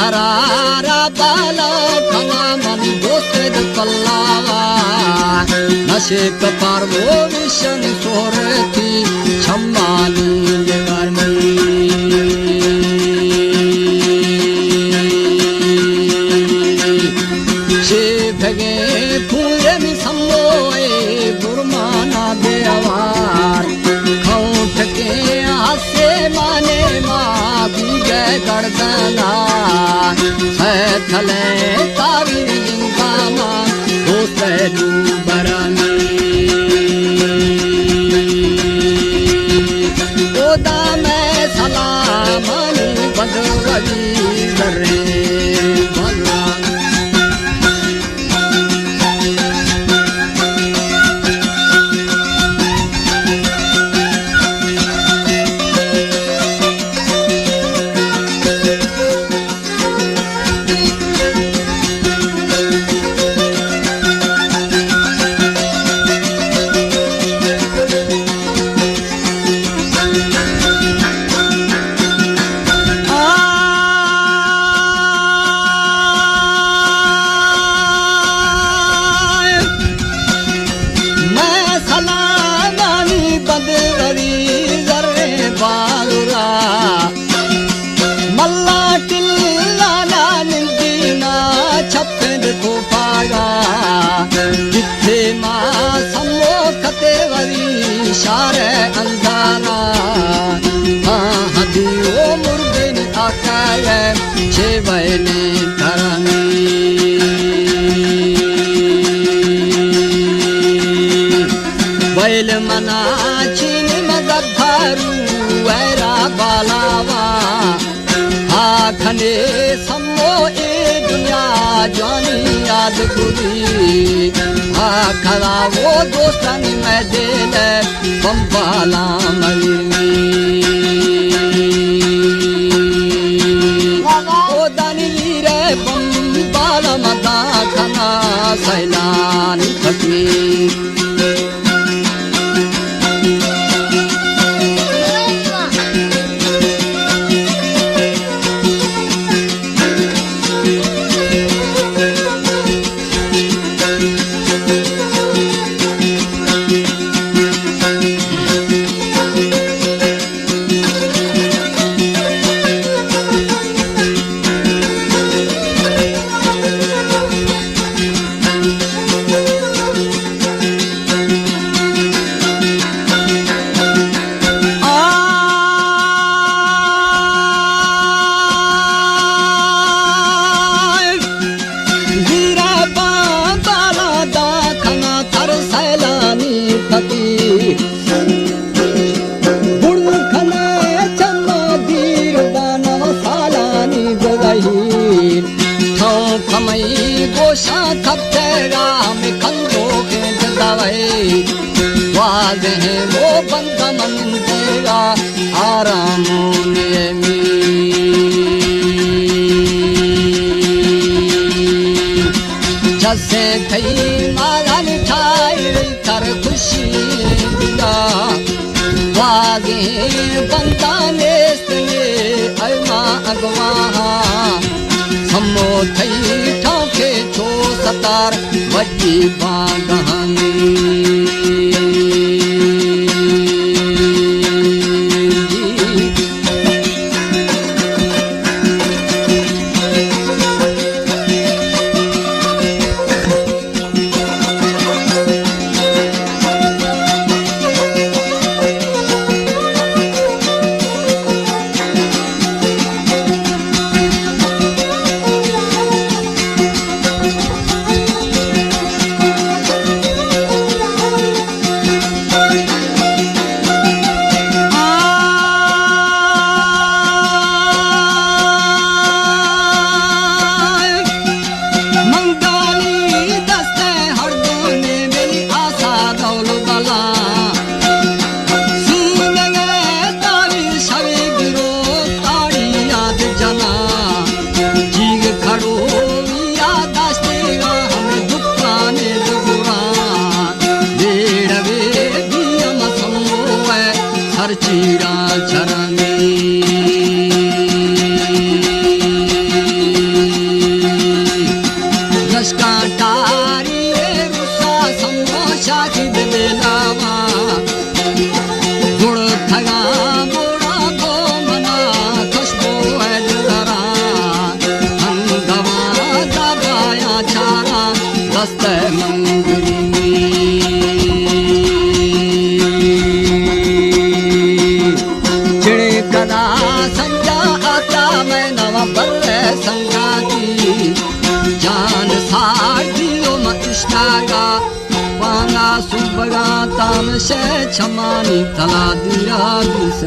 करारा बाला खना मन दोस्ते पल्लावा नशे कपार वो विशन सोरती छम्मानी लेवरनी शे भगे फूले में सम्मोए बुरमाना बेवार खौठ के हासे माने माँ बीजे गर्दना थले तावी जिंगा माँ दोस्ते डूबरानी ओदा में सलामनी बदवली करे शारे अंधाना हदियो मुर्गिन आकाए छे बहने धरनी बैल मना चीन मगधारू वैरा बालावा आखने सम्मो ए दुनिया जानी याद गुरी खड़ा वो दोस्तानी मैं दिल बम्बाला मलमी ओ दानी रे बम्बाला मदा खना सैलानी फटी गोशा खपतेगा में खंडो के जदावे वादे हैं वो बंदा मंदेगा आराम में जैसे थई माला मिठाई कर खुशी दिला वादे बंदा नेस्त में अलमा अगवा सम्मो थई ठाके छो सतार वड्डी बागहानी मंगरी चिड़े कदा संजा आता मैं नवा बल संगाती जान साड़ियो मष्टागा वांगा सुबगा ताम शे छमानी तला दिया दिस